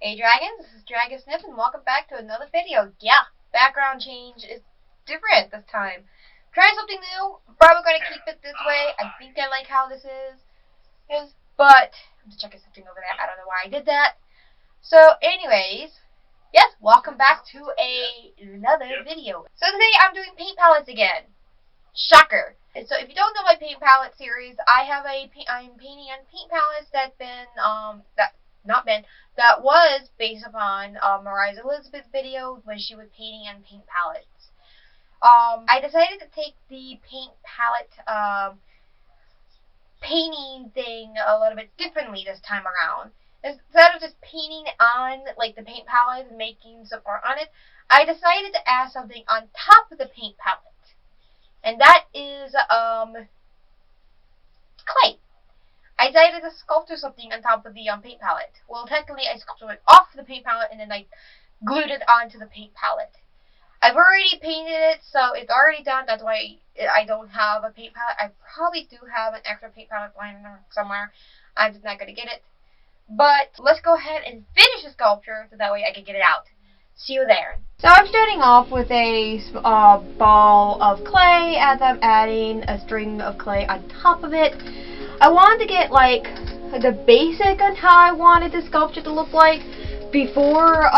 Hey Dragons, this is Dragonsnips and welcome back to another video. Yeah, background change is different this time. Trying something new. I'm probably going to keep it this way. I think I like how this is, but I'm just checking something over there. I don't know why I did that. So anyways, yes, welcome back to another video. So today I'm doing paint palettes again. Shocker. And so if you don't know my paint palette series, I'm painting on paint palettes that was based upon Mariah Elizabeth's video when she was painting on paint palettes. I decided to take the paint palette painting thing a little bit differently this time around. Instead of just painting on like the paint palette and making some art on it, I decided to add something on top of the paint palette. And that is clay. I decided to sculpture something on top of the paint palette. Well, technically I sculptured it off the paint palette and then I glued it onto the paint palette. I've already painted it, so it's already done. That's why I don't have a paint palette. I probably do have an extra paint palette lying somewhere. I'm just not going to get it. But let's go ahead and finish the sculpture so that way I can get it out. See you there. So I'm starting off with a ball of clay as I'm adding a string of clay on top of it. I wanted to get like the basic on how I wanted the sculpture to look like before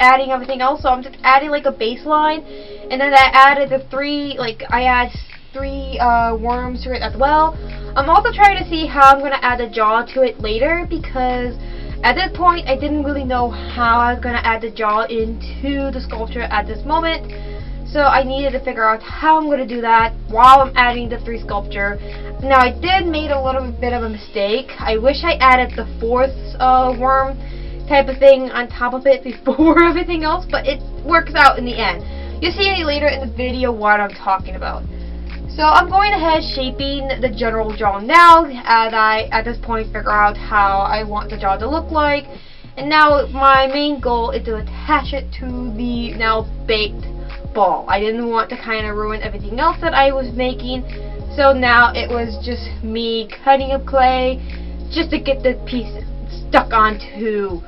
adding everything else. So I'm just adding like a baseline, and then I added three worms to it as well. I'm also trying to see how I'm going to add a jaw to it later, because at this point I didn't really know how I was going to add the jaw into the sculpture at this moment. So I needed to figure out how I'm going to do that while I'm adding the 3 sculpture. Now I did make a little bit of a mistake. I wish I added the 4th worm type of thing on top of it before everything else, but it works out in the end. You'll see later in the video what I'm talking about. So I'm going ahead shaping the general jaw now, as I at this point figure out how I want the jaw to look like. And now my main goal is to attach it to the now baked ball. I didn't want to kind of ruin everything else that I was making, so now it was just me cutting up clay just to get the piece stuck onto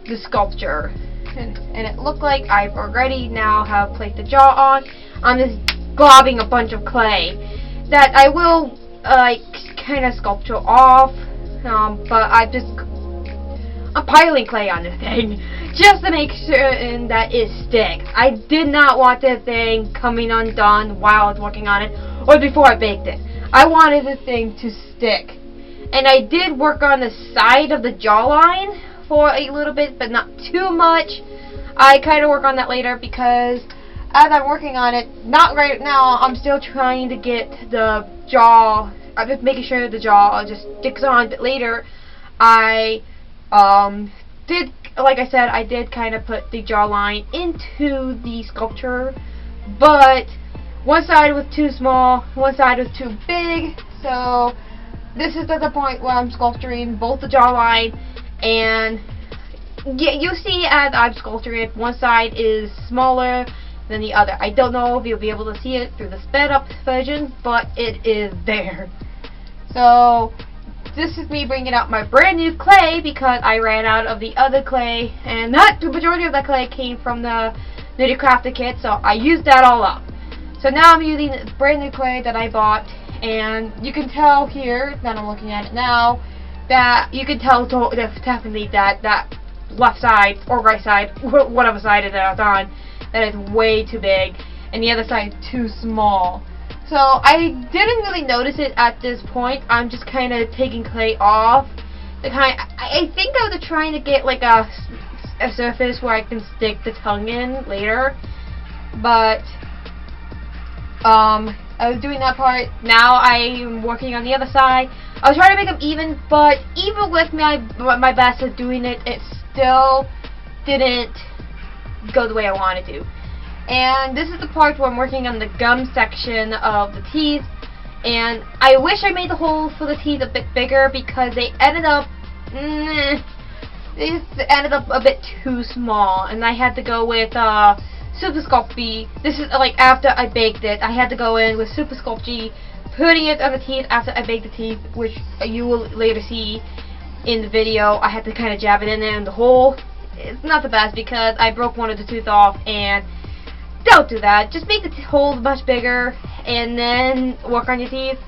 the sculpture. And it looked like I've already now have placed the jaw on. I'm just globbing a bunch of clay that I will kind of sculpture off, but I'm piling clay on this thing just to make sure that it sticks. I did not want this thing coming undone while I was working on it or before I baked it. I wanted this thing to stick. And I did work on the side of the jawline for a little bit, but not too much. I kind of work on that later, because as I'm working on it, not right now, I'm still trying to get the jaw, I'm just making sure the jaw just sticks on, but later I did, like I said, I did kind of put the jawline into the sculpture, but one side was too small, one side was too big, so this is at the point where I'm sculpturing both the jawline, and yeah, you see as I'm sculpturing it, one side is smaller than the other. I don't know if you'll be able to see it through the sped up version, but it is there. So this is me bringing out my brand new clay, because I ran out of the other clay, and the majority of that clay came from the Nitty Crafted kit, so I used that all up. So now I'm using this brand new clay that I bought, and you can tell here that I'm looking at it now that you can tell definitely that left side or right side, whatever side that I was on, that is way too big, and the other side too small. So I didn't really notice it at this point. I'm just kind of taking clay off. I think I was trying to get like a surface where I can stick the tongue in later, but I was doing that part. Now I'm working on the other side. I was trying to make them even, but even with my best at doing it, it still didn't go the way I wanted to. And this is the part where I'm working on the gum section of the teeth, and I wish I made the holes for the teeth a bit bigger, because they ended up a bit too small, and I had to go with Super Sculpey. This is like after I baked it. I had to go in with Super Sculpey, putting it on the teeth after I baked the teeth, which you will later see. in the video. I had to kind of jab it in there, and the hole, it's not the best because I broke one of the tooth off, and don't do that. Just make the hole much bigger and then work on your teeth.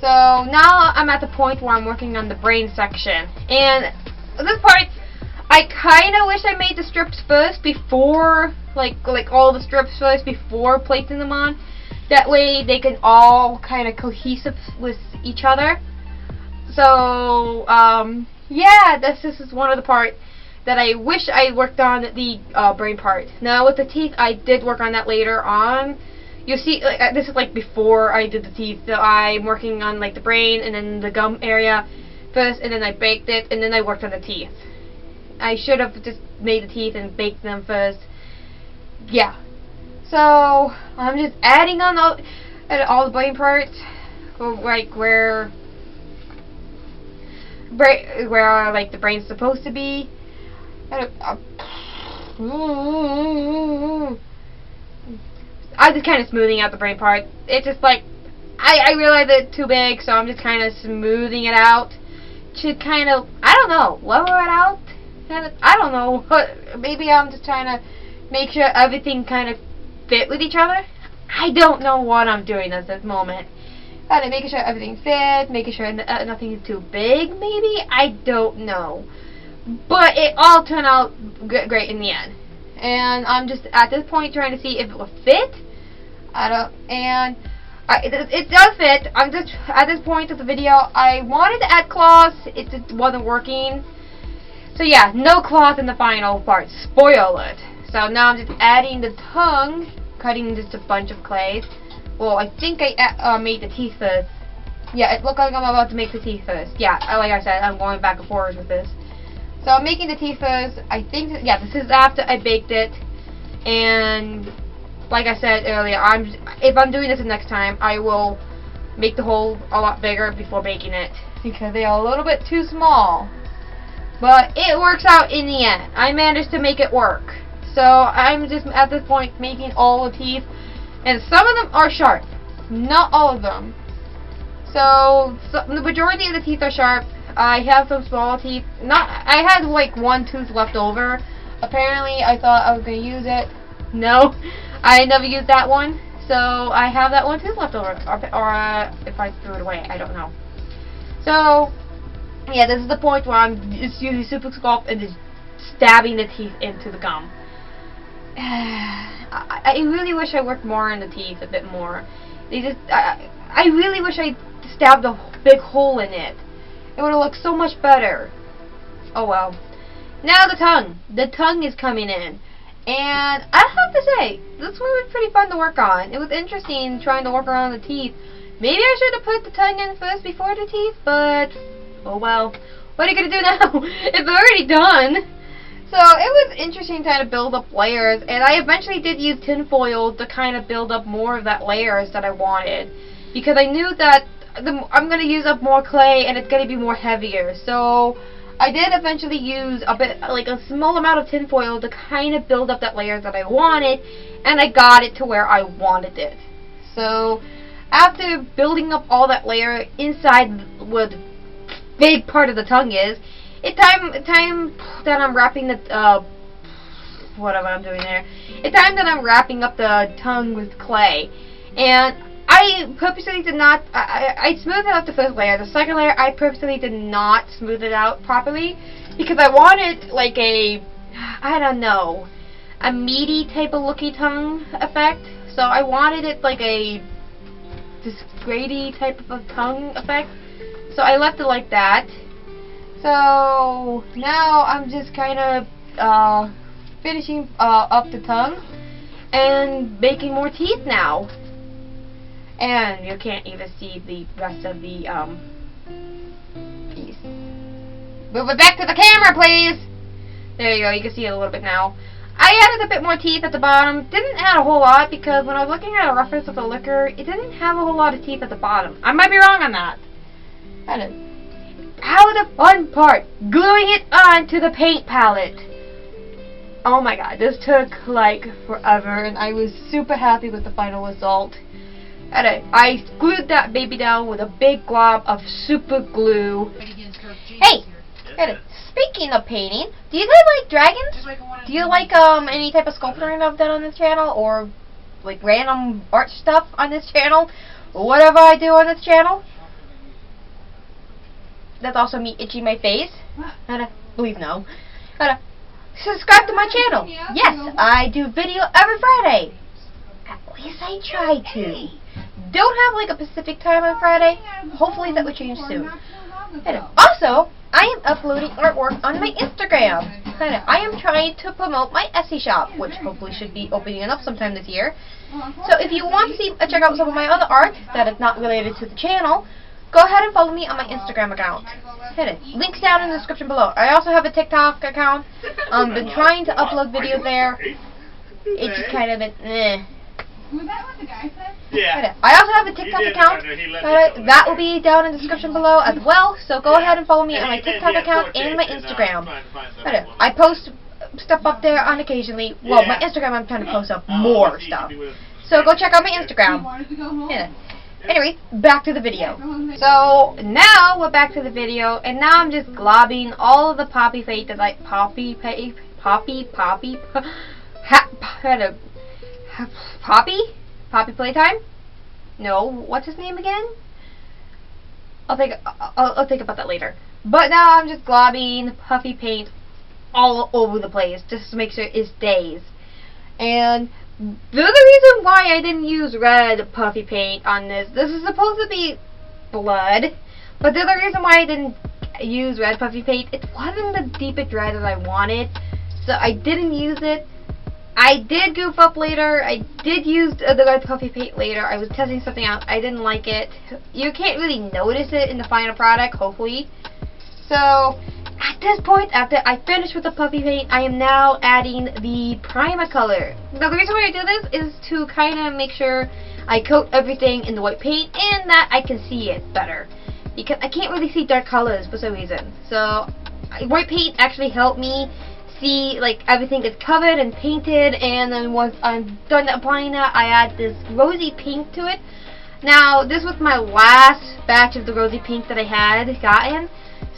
So now I'm at the point where I'm working on the brain section, and this part I kind of wish I made the strips first before, like all the strips first before placing them on. That way they can all kind of cohesive with each other. So yeah, this is one of the parts that I wish I worked on, the brain part. Now with the teeth, I did work on that later on. You see, like, this is like before I did the teeth. So I'm working on like the brain and then the gum area first, and then I baked it, and then I worked on the teeth. I should have just made the teeth and baked them first. Yeah. So I'm just adding on all the brain parts, like where like the brain's supposed to be. I'm just kind of smoothing out the brain part. It's just like I realize it's too big, so I'm just kind of smoothing it out to kind of, I don't know, level it out. I don't know. Maybe I'm just trying to make sure everything kind of fit with each other. I don't know what I'm doing at this moment. Making sure everything fits, making sure nothing is too big, maybe? I don't know. But it all turned out great in the end. And I'm just at this point trying to see if it will fit. It does fit. I'm just at this point of the video. I wanted to add claws. It just wasn't working. So yeah, no claws in the final part. Spoiler alert. So now I'm just adding the tongue, cutting just a bunch of clays. Well, I think I made the teeth first. Yeah, it looked like I'm about to make the teeth first. Yeah, like I said, I'm going back and forth with this. So I'm making the teeth first. I think, yeah, this is after I baked it. And like I said earlier, if I'm doing this the next time, I will make the hole a lot bigger before baking it, because they are a little bit too small. But it works out in the end. I managed to make it work. So I'm just at this point making all the teeth, and some of them are sharp, not all of them. So the majority of the teeth are sharp. I have some small teeth. I had like one tooth left over. Apparently I thought I was going to use it. No, I never used that one. So I have that one tooth left over, or if I threw it away, I don't know. So yeah, this is the point where I'm just using Super Sculpt and just stabbing the teeth into the gum. I really wish I worked more on the teeth, a bit more. I really wish I stabbed a big hole in it. It would have looked so much better. Oh well. Now the tongue. The tongue is coming in. And I have to say, this one was pretty fun to work on. It was interesting trying to work around the teeth. Maybe I should have put the tongue in first before the teeth, but oh well. What are you going to do now? It's already done. So it was interesting trying to build up layers, and I eventually did use tinfoil to kind of build up more of that layers that I wanted, because I knew that I'm going to use up more clay and it's going to be more heavier. So I did eventually use a bit, like a small amount of tinfoil to kind of build up that layer that I wanted, and I got it to where I wanted it. So after building up all that layer inside where the big part of the tongue is, it's time that I'm wrapping the whatever I'm doing there. It's time that I'm wrapping up the tongue with clay, and I purposely did not. I smoothed out the first layer. The second layer, I purposely did not smooth it out properly because I wanted like a, I don't know, a meaty type of looky tongue effect. So I wanted it like a this grady type of tongue effect. So I left it like that. So now I'm just kind of finishing up the tongue and making more teeth now. And you can't even see the rest of the piece. Move it back to the camera, please. There you go. You can see it a little bit now. I added a bit more teeth at the bottom. Didn't add a whole lot because when I was looking at a reference of the liquor, it didn't have a whole lot of teeth at the bottom. I might be wrong on that. I didn't. How the fun part, gluing it onto the paint palette. Oh my god, this took like forever, and I was super happy with the final result. I glued that baby down with a big glob of super glue. Hey, Speaking of painting, do you guys like dragons? Do you like any type of sculpturing I've done on this channel, or like random art stuff on this channel, or whatever I do on this channel? That's also me itching my face. Please no. Subscribe to my channel. Yes, I do video every Friday. At least I try to. Don't have like a specific time on Friday. Hopefully that will change soon. Also, I am uploading artwork on my Instagram. I am trying to promote my Etsy shop, which hopefully should be opening up sometime this year. So if you want to see, check out some of my other art that is not related to the channel, go ahead and follow me on my Instagram account. Links down in the description below. I also have a TikTok account. Been trying to upload videos there. It's just kind of an Was that what the guy said? Yeah. I also have a TikTok account. That will be down in the description below as well. So go ahead and follow me on my TikTok account and my Instagram. I post stuff up there on occasionally. Well, my Instagram I'm trying to post up more stuff. So go check out my Instagram. Anyway, back to the video. So now we're back to the video, and now I'm just globbing all of the poppy paint that Poppy Playtime? No, what's his name again? I'll think about that later. But now I'm just globbing puffy paint all over the place just to make sure it stays. And the other reason why I didn't use red puffy paint on this is supposed to be blood, but the other reason why I didn't use red puffy paint, it wasn't the deepest red that I wanted, so I didn't use it. I did goof up later. I did use the red puffy paint later. I was testing something out. I didn't like it. You can't really notice it in the final product, hopefully. So at this point, after I finish with the puffy paint, I am now adding the primer color. Now the reason why I do this is to kind of make sure I coat everything in the white paint and that I can see it better, because I can't really see dark colors for some reason. So white paint actually helped me see like everything is covered and painted, and then once I'm done applying that, I add this rosy pink to it. Now this was my last batch of the rosy pink that I had gotten.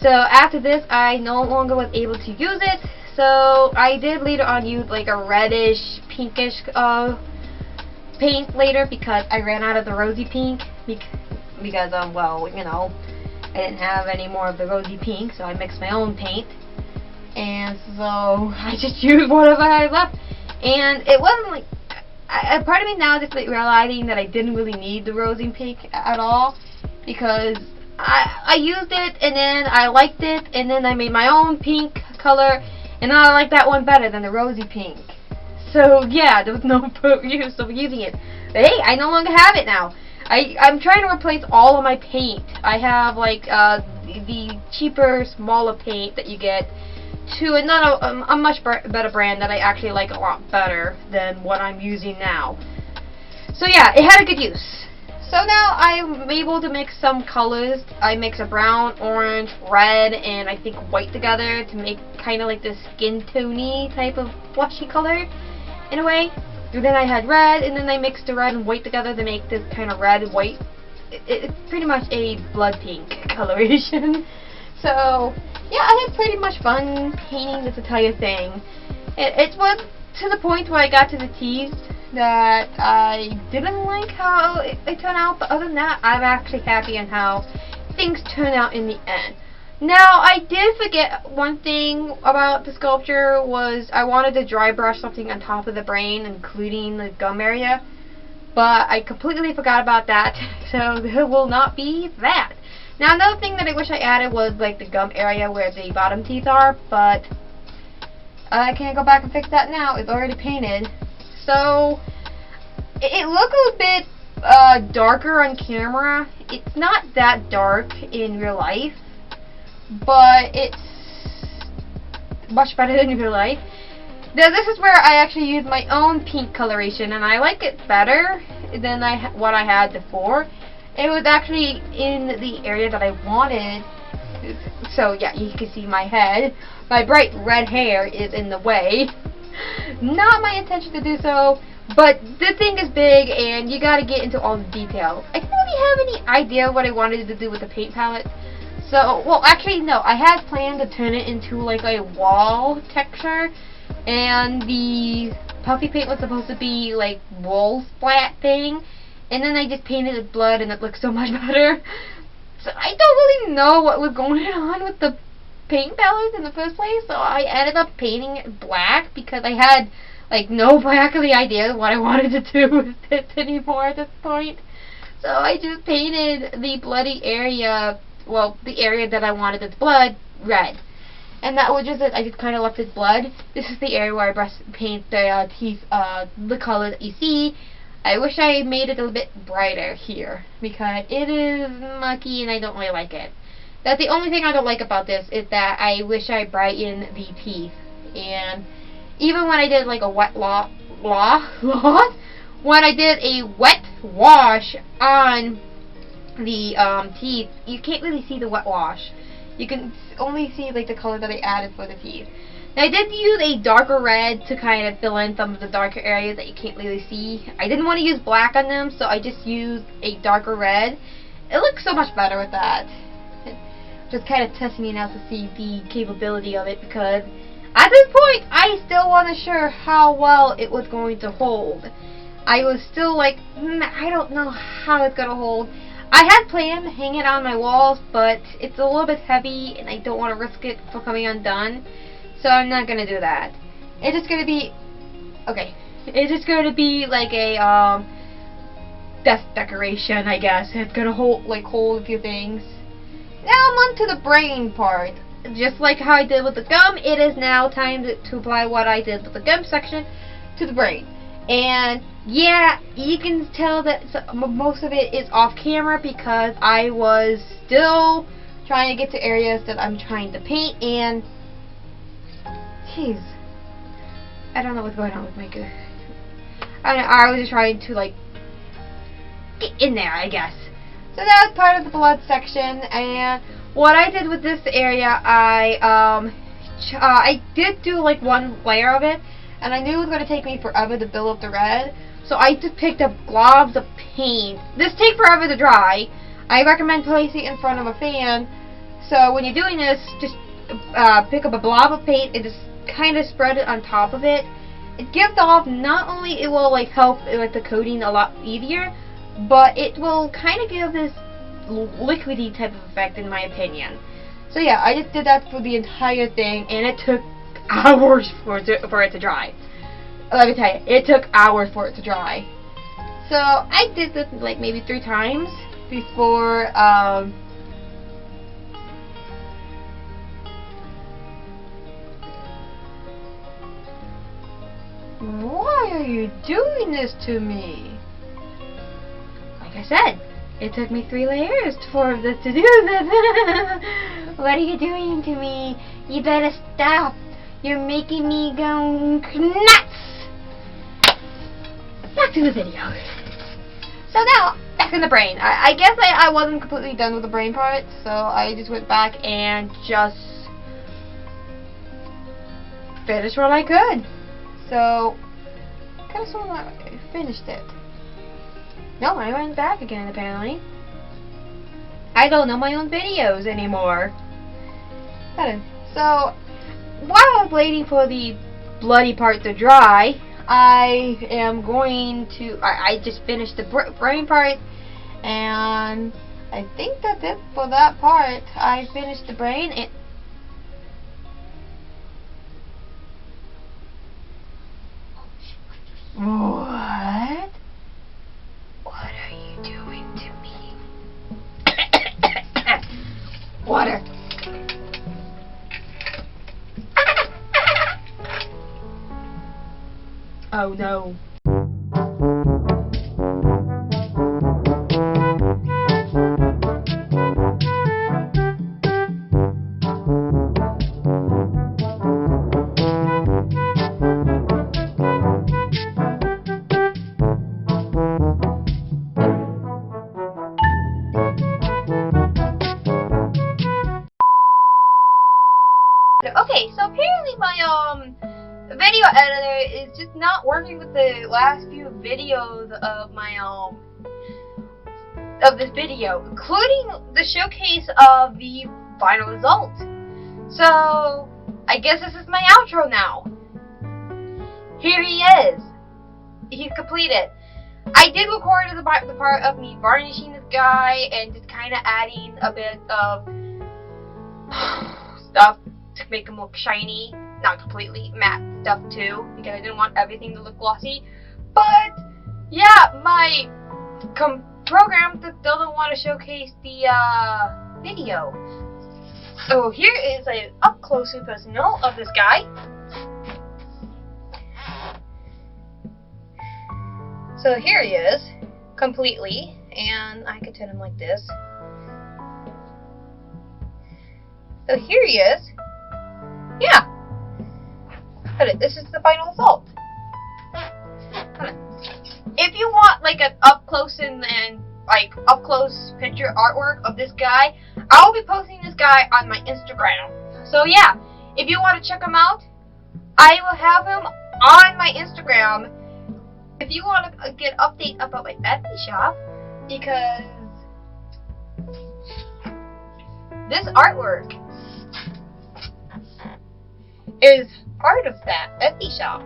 So after this, I no longer was able to use it. So I did later on use like a reddish, pinkish paint later, because I ran out of the rosy pink. Because well, you know, I didn't have any more of the rosy pink, so I mixed my own paint. And so I just used whatever I had left. And it wasn't like, part of me now just like realizing that I didn't really need the rosy pink at all, because I used it, and then I liked it, and then I made my own pink color, and I like that one better than the rosy pink. So yeah, there was no use of using it. But hey, I no longer have it now. I'm trying to replace all of my paint. I have like the cheaper, smaller paint that you get to a much better brand that I actually like a lot better than what I'm using now. So yeah, it had a good use. So now I'm able to mix some colors. I mix a brown, orange, red, and I think white together to make kind of like this skin tone-y type of flushy color in a way. And then I had red, and then I mixed the red and white together to make this kind of red and white. It's pretty much a blood pink coloration. So yeah, I had pretty much fun painting this entire thing. It was to the point where I got to the tease that I didn't like how it turned out, but other than that, I'm actually happy on how things turned out in the end. Now, I did forget one thing about the sculpture was I wanted to dry brush something on top of the brain, including the gum area, but I completely forgot about that, so there will not be that. Now, another thing that I wish I added was like the gum area where the bottom teeth are, but I can't go back and fix that now. It's already painted. So it looked a bit darker on camera. It's not that dark in real life, but it's much better than in real life. Now this is where I actually used my own pink coloration, and I like it better than what I had before. It was actually in the area that I wanted. So yeah, you can see my head. My bright red hair is in the way. Not my intention to do so, but the thing is big and you gotta get into all the details. I didn't really have any idea what I wanted to do with the paint palette, So, well, actually, no. I had planned to turn it into like a wall texture, and the puffy paint was supposed to be like wool splat thing, and then I just painted it blood, and it looked so much better. So I don't really know what was going on with the paint palette in the first place. So I ended up painting it black because I had like no practically idea what I wanted to do with it anymore at this point. So I just painted the bloody area, well, the area that I wanted its blood, red. And that was just it. I just kind of left it blood. This is the area where I paint the teeth, the color that you see. I wish I made it a little bit brighter here, because it is mucky and I don't really like it. That's the only thing I don't like about this, is that I wish I brightened the teeth. And even when I did like a wet when I did a wet wash on the teeth, you can't really see the wet wash. You can only see like the color that I added for the teeth. Now, I did use a darker red to kind of fill in some of the darker areas that you can't really see. I didn't want to use black on them, so I just used a darker red. It looks so much better with that. Just kind of testing it out to see the capability of it, because at this point, I still wasn't sure how well it was going to hold. I was still like, I don't know how it's going to hold. I had planned to hang it on my walls, but it's a little bit heavy, and I don't want to risk it for coming undone. So I'm not going to do that. It's just going to be, okay, it's just going to be like a desk decoration, I guess. It's going to hold a few things. Now I'm on to the brain part. Just like how I did with the gum, it is now time to apply what I did with the gum section to the brain. And yeah, you can tell that most of it is off camera because I was still trying to get to areas that I'm trying to paint, and jeez, I don't know what's going on with my good. I was just trying to like get in there, I guess. So that was part of the blood section, and what I did with this area, I did do like one layer of it, and I knew it was going to take me forever to build up the red, so I just picked up globs of paint. This takes forever to dry. I recommend placing it in front of a fan, so when you're doing this, just pick up a blob of paint and just kind of spread it on top of it. It gives off, not only it will like help with the coating a lot easier, but it will kind of give this liquidy type of effect, in my opinion. So yeah, I just did that for the entire thing, and it took hours for it to dry. Let me tell you, it took hours for it to dry. So I did this like maybe 3 times before why are you doing this to me? Like I said, it took me 3 layers for this to do this. What are you doing to me? You better stop. You're making me go nuts. Back to the video. So now, back in the brain. I guess I wasn't completely done with the brain part, so I just went back and just finished what I could. So, kind of sort of finished it. No, I went back again, apparently. I don't know my own videos anymore. So, while I was waiting for the bloody part to dry, I am going to, I just finished the brain part, and I think that's it for that part. I finished the brain. What? What are you doing to me? Water. Oh no. Okay, so apparently my video editor is just not working with the last few videos of my of this video, including the showcase of the final result. So, I guess this is my outro now. Here he is. He's completed. I did record the part of me varnishing this guy and just kind of adding a bit of stuff to make him look shiny. Not completely matte stuff too, because I didn't want everything to look glossy. But yeah, my program doesn't want to showcase the video. So here is an up close and personal of this guy. So here he is, completely, and I could turn him like this. So here he is. Yeah. This is the final result. If you want like an up close and up close picture artwork of this guy, I will be posting this guy on my Instagram. So yeah, if you want to check him out, I will have him on my Instagram. If you want to get an update about my Etsy shop, because this artwork is part of that Etsy shop.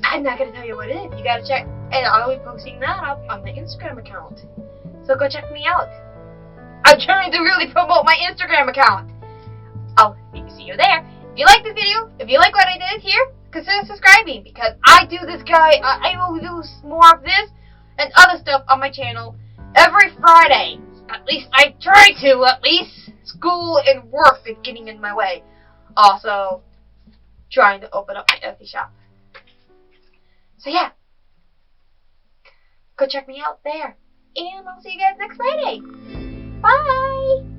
I'm not going to tell you what it is. You got to check, and I'll be posting that up on my Instagram account. So go check me out. I'm trying to really promote my Instagram account. I'll see you there. If you like this video, if you like what I did here, consider subscribing, because I do this guy, I will do more of this and other stuff on my channel every Friday. At least I try to, at least. School and work is getting in my way. Also, trying to open up my Etsy shop. So yeah, go check me out there. And I'll see you guys next Friday. Bye!